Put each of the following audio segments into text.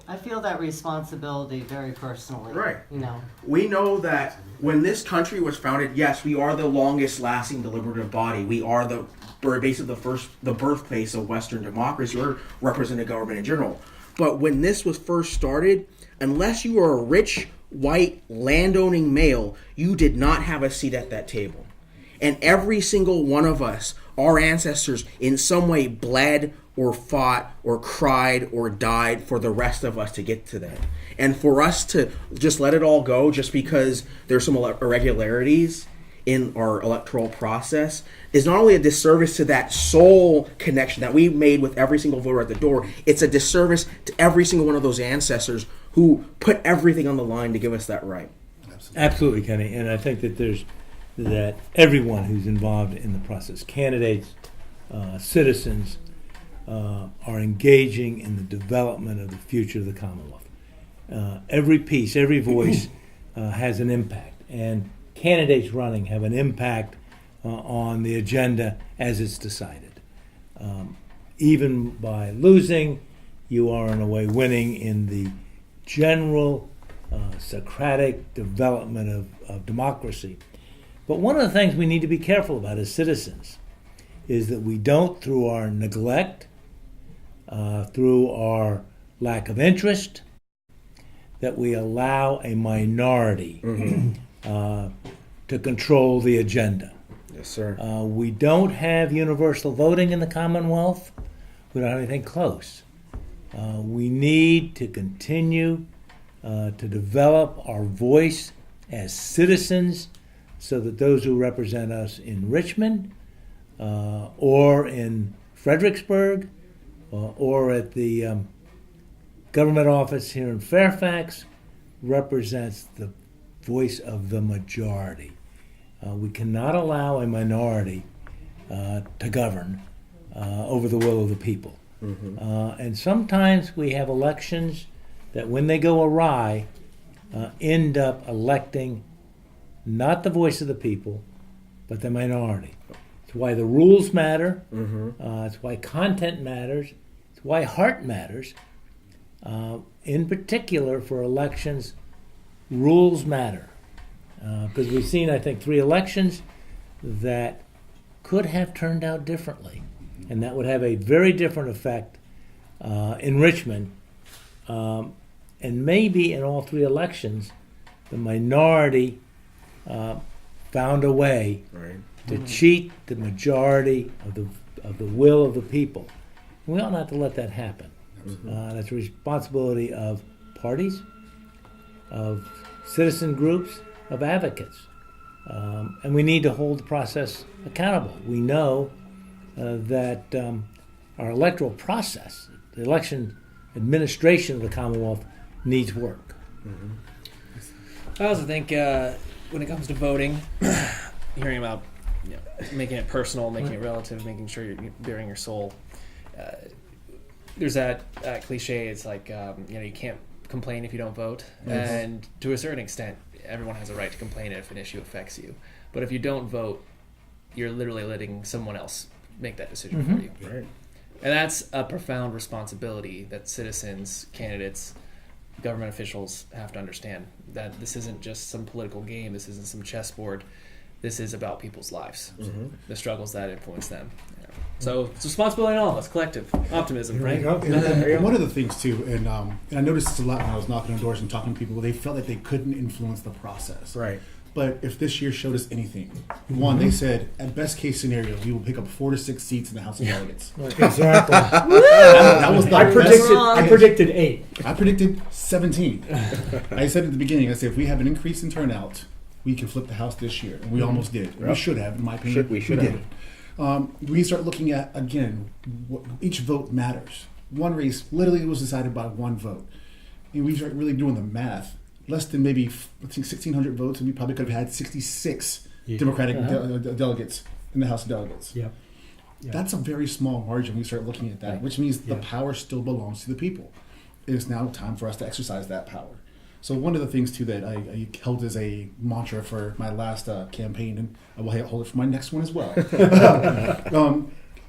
I feel that responsibility very personally. Right. You know. We know that when this country was founded, yes, we are the longest lasting deliberative body. We are basically the birthplace of Western democracy or representative government in general. But when this was first started, unless you were a rich, white, landowning male, you did not have a seat at that table. And every single one of us, our ancestors, in some way bled or fought or cried or died for the rest of us to get to that. And for us to just let it all go just because there's some irregularities in our electoral process is not only a disservice to that soul connection that we made with every single voter at the door, it's a disservice to every single one of those ancestors who put everything on the line to give us that right. Absolutely, Kenny. And I think that everyone who's involved in the process, candidates, citizens, are engaging in the development of the future of the Commonwealth. Every piece, every voice has an impact, and candidates running have an impact on the agenda as it's decided. Even by losing, you are in a way winning in the general Socratic development of democracy. But one of the things we need to be careful about as citizens is that we don't, through our neglect, through our lack of interest, that we allow a minority to control the agenda. Yes, sir. We don't have universal voting in the Commonwealth. We don't have anything close. We need to continue to develop our voice as citizens so that those who represent us in Richmond or in Fredericksburg or at the government office here in Fairfax represents the voice of the majority. We cannot allow a minority to govern over the will of the people. And sometimes we have elections that when they go awry end up electing not the voice of the people, but the minority. It's why the rules matter. It's why content matters. It's why heart matters. In particular, for elections, rules matter. Because we've seen, I think, 3 elections that could have turned out differently. And that would have a very different effect in Richmond. And maybe in all 3 elections, the minority found a way to cheat the majority of the will of the people. We ought not to let that happen. That's a responsibility of parties, of citizen groups, of advocates. And we need to hold the process accountable. We know that our electoral process, the election administration of the Commonwealth, needs work. I also think when it comes to voting, hearing about making it personal, making it relative, making sure you're bearing your soul, there's that cliche. It's like you can't complain if you don't vote, and to a certain extent, everyone has a right to complain if an issue affects you. But if you don't vote, you're literally letting someone else make that decision for you. Right. And that's a profound responsibility that citizens, candidates, government officials have to understand. That this isn't just some political game. This isn't some chessboard. This is about people's lives, the struggles that influence them. So it's responsibility on all of us, collective optimism, right? And one of the things too, and I noticed this a lot when I was knocking on doors and talking to people, they felt like they couldn't influence the process. Right. But if this year showed us anything, one, they said, at best case scenario, we will pick up 4 to 6 seats in the House of Delegates. Exactly. That was I predicted 8. I predicted 17. I said at the beginning, I said, if we have an increase in turnout, we can flip the House this year. And we almost did. Yep. We should have, in my opinion. We should have. Did. We start looking at, again, each vote matters. One race literally was decided by one vote. And we start really doing the math. Less than maybe, I think, 1,600 votes, and we probably could have had 66 Democratic delegates in the House of Delegates. Yep. That's a very small margin. We start looking at that, which means the power still belongs to the people. It is now time for us to exercise that power. So one of the things, too, that I held as a mantra for my last campaign, and I will hold it for my next one as well.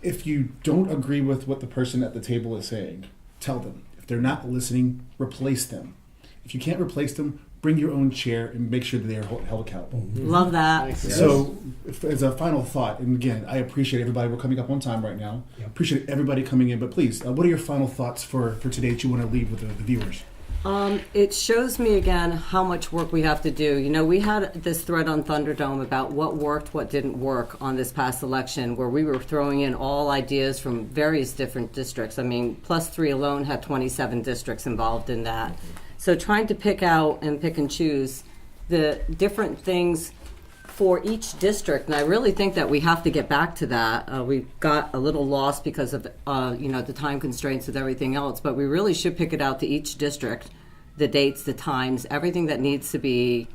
If you don't agree with what the person at the table is saying, tell them. If they're not listening, replace them. If you can't replace them, bring your own chair and make sure that they are held accountable. Love that. So, as a final thought, and again, I appreciate everybody. We're coming up on time right now. Yep. Appreciate everybody coming in. But please, what are your final thoughts for today that you want to leave with the viewers? It shows me again how much work we have to do. You know, we had this thread on Thunderdome about what worked, what didn't work on this past election, where we were throwing in all ideas from various different districts. I mean, +3 alone had 27 districts involved in that. So trying to pick out and pick and choose the different things for each district, and I really think that we have to get back to that. We got a little lost because of the time constraints with everything else, but we really should pick it out to each district, the dates, the times, everything that needs to be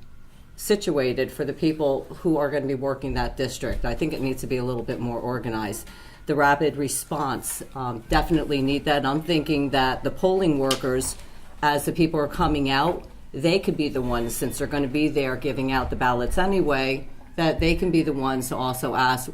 situated for the people who are going to be working that district. I think it needs to be a little bit more organized. The rapid response, definitely need that. I'm thinking that the polling workers, as the people are coming out, they could be the ones, since they're going to be there giving out the ballots anyway, that they can be the ones to also ask,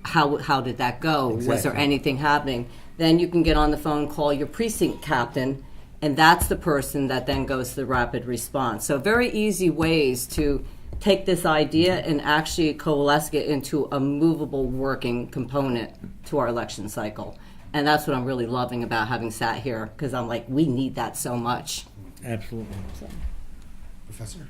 how did that go? Was there Exactly. anything happening? Then you can get on the phone, call your precinct captain, and that's the person that then goes to the rapid response. So very easy ways to take this idea and actually coalesce it into a movable working component to our election cycle. And that's what I'm really loving about having sat here, because I'm like, we need that so much. Absolutely. Professor?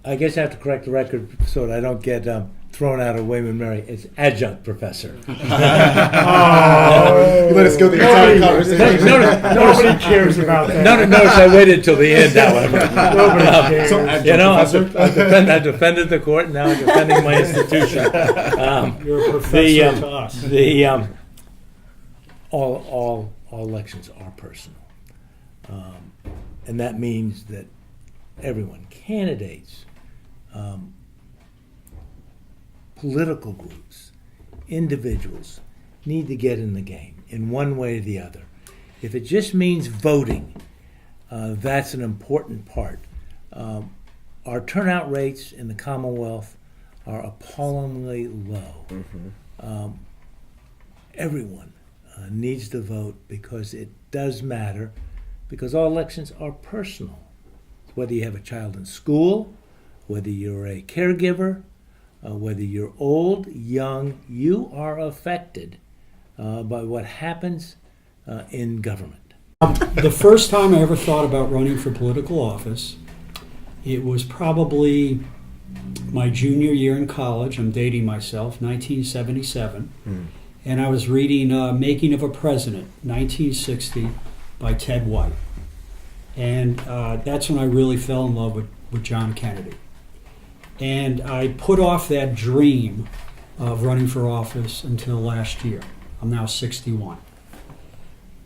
I guess I have to correct the record so that I don't get thrown out of William and Mary. It's adjunct professor. You let us go the entire conversation. Nobody cares about that. Notice I waited till the end, however. Nobody cares. So, adjunct professor? I defended the court, and now I'm defending my institution. You're a professor to us. All elections are personal. And that means that everyone, candidates, political groups, individuals, need to get in the game in one way or the other. If it just means voting, that's an important part. Our turnout rates in the Commonwealth are appallingly low. Everyone needs to vote because it does matter, because all elections are personal. Whether you have a child in school, whether you're a caregiver, whether you're old, young, you are affected by what happens in government. The first time I ever thought about running for political office, it was probably my junior year in college. I'm dating myself, 1977. And I was reading Making of a President, 1960, by Ted White. And that's when I really fell in love with John Kennedy. And I put off that dream of running for office until last year. I'm now 61.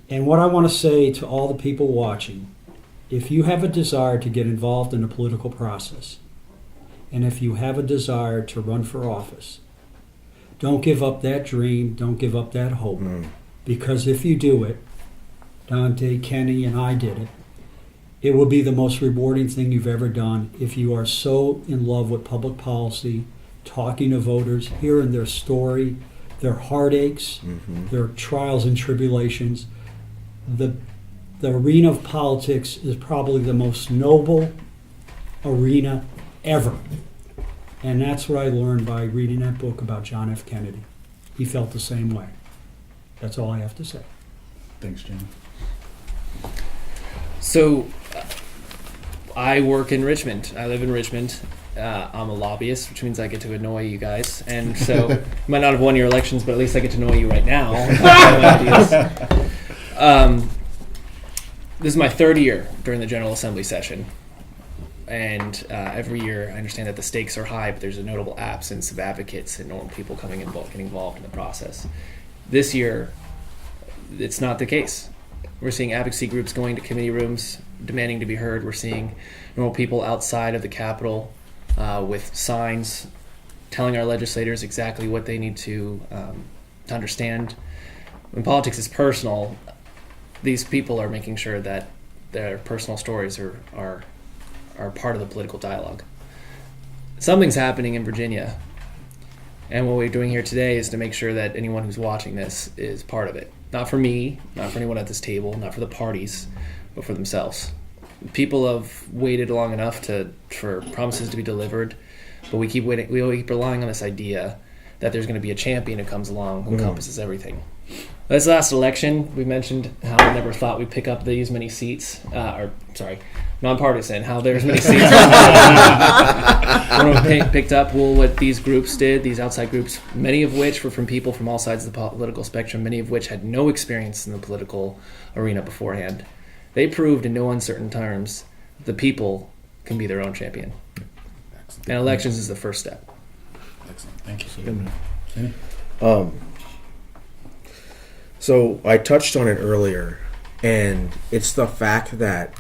And what I want to say to all the people watching, if you have a desire to get involved in the political process, and if you have a desire to run for office, don't give up that dream, don't give up that hope. Because if you do it, Donte, Kenny, and I did it, it will be the most rewarding thing you've ever done if you are so in love with public policy, talking to voters, hearing their story, their heartaches, their trials and tribulations. The arena of politics is probably the most noble arena ever. And that's what I learned by reading that book about John F. Kennedy. He felt the same way. That's all I have to say. Thanks, Jim. So, I work in Richmond. I live in Richmond. I'm a lobbyist, which means I get to annoy you guys. And so, you might not have won your elections, but at least I get to annoy you right now. This is my third year during the General Assembly session. And every year, I understand that the stakes are high, but there's a notable absence of advocates and normal people getting involved in the process. This year, it's not the case. We're seeing advocacy groups going to committee rooms, demanding to be heard. We're seeing normal people outside of the Capitol with signs telling our legislators exactly what they need to understand. When politics is personal, these people are making sure that their personal stories are part of the political dialogue. Something's happening in Virginia And what we're doing here today is to make sure that anyone who's watching this is part of it. Not for me, not for anyone at this table, not for the parties, but for themselves. People have waited long enough for promises to be delivered, but we keep waiting. We keep relying on this idea that there's going to be a champion who comes along who encompasses everything. This last election, we mentioned how I never thought we'd pick up these many seats. Nonpartisan, how there's many seats. When we picked up what these groups did, these outside groups, many of which were from people from all sides of the political spectrum, many of which had no experience in the political arena beforehand. They proved in no uncertain terms the people can be their own champion. Excellent. And elections is the first step. Excellent. Thank you. So I touched on it earlier, and it's the fact that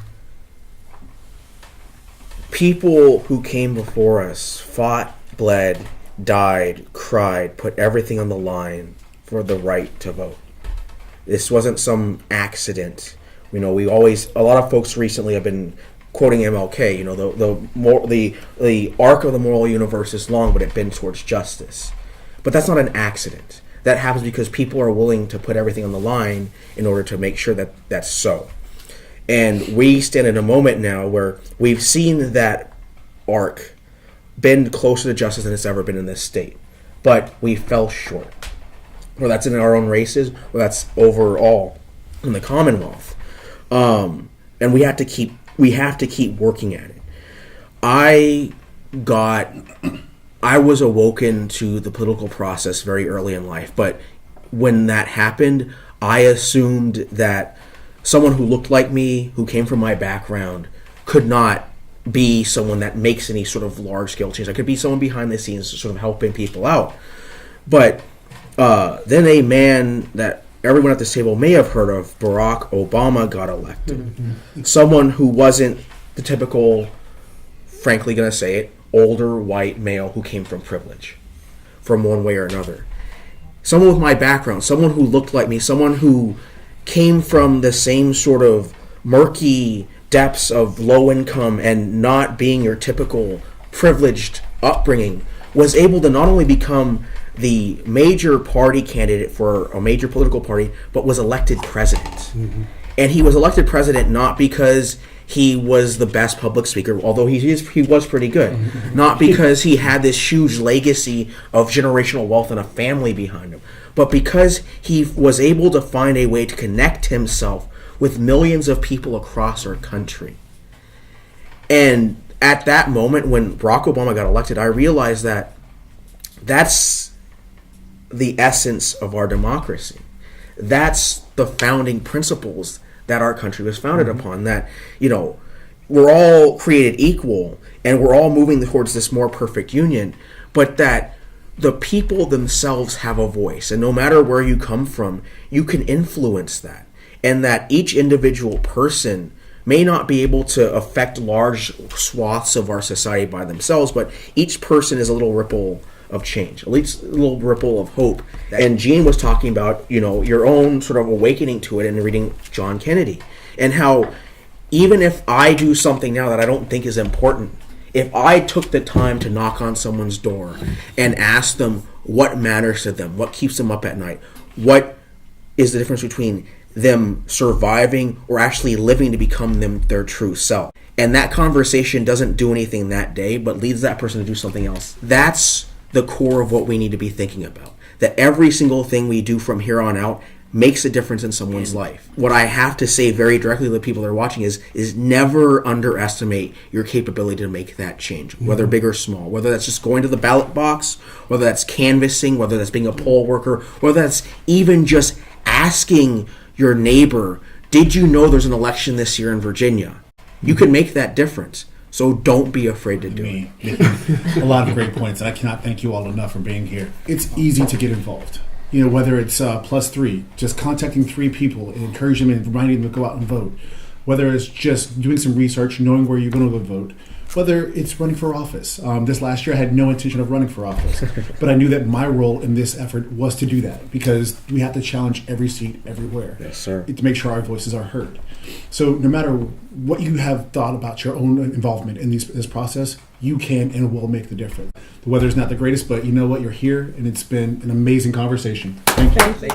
people who came before us fought, bled, died, cried, put everything on the line for the right to vote. This wasn't some accident. A lot of folks recently have been quoting MLK. The arc of the moral universe is long, but it bends towards justice. But that's not an accident. That happens because people are willing to put everything on the line in order to make sure that that's so. And we stand in a moment now where we've seen that arc bend closer to justice than it's ever been in this state. But we fell short. Whether that's in our own races, or that's overall in the Commonwealth. And we have to keep working at it. I was awoken to the political process very early in life, but when that happened, I assumed that someone who looked like me, who came from my background, could not be someone that makes any sort of large-scale change. I could be someone behind the scenes sort of helping people out. But then a man that everyone at this table may have heard of, Barack Obama, got elected. Mm-hmm. Someone who wasn't the typical, frankly going to say it, older white male who came from privilege, from one way or another. Someone with my background, someone who looked like me, someone who came from the same sort of murky depths of low income and not being your typical privileged upbringing, was able to not only become the major party candidate for a major political party, but was elected president. Mm-hmm. And he was elected president not because he was the best public speaker, although he was pretty good. Mm-hmm. Not because he had this huge legacy of generational wealth and a family behind him, but because he was able to find a way to connect himself with millions of people across our country. And at that moment, when Barack Obama got elected, I realized that that's the essence of our democracy. That's the founding principles that our country was founded upon, that, we're all created equal and we're all moving towards this more perfect union, but that the people themselves have a voice, and no matter where you come from, you can influence that, and that each individual person may not be able to affect large swaths of our society by themselves, but each person is a little ripple of change, at least a little ripple of hope. And Gene was talking about, your own sort of awakening to it and reading John Kennedy, and how even if I do something now that I don't think is important, if I took the time to knock on someone's door and ask them what matters to them, what keeps them up at night, what is the difference between them surviving or actually living to become their true self, and that conversation doesn't do anything that day but leads that person to do something else, that's the core of what we need to be thinking about. That every single thing we do from here on out makes a difference in someone's life. What I have to say very directly to the people that are watching is never underestimate your capability to make that change, whether big or small, whether that's just going to the ballot box, whether that's canvassing, whether that's being a poll worker, whether that's even just asking your neighbor, did you know there's an election this year in Virginia? You can make that difference. So don't be afraid to do it. A lot of great points, and I cannot thank you all enough for being here. It's easy to get involved. Whether it's +3, just contacting 3 people and encouraging them and reminding them to go out and vote. Whether it's just doing some research, knowing where you're going to go vote. whether it's running for office. This last year, I had no intention of running for office, but I knew that my role in this effort was to do that because we have to challenge every seat everywhere. Yes, sir. To make sure our voices are heard. So no matter what you have thought about your own involvement in this process, you can and will make the difference. The weather's not the greatest, but you know what? You're here, and it's been an amazing conversation. Thank you.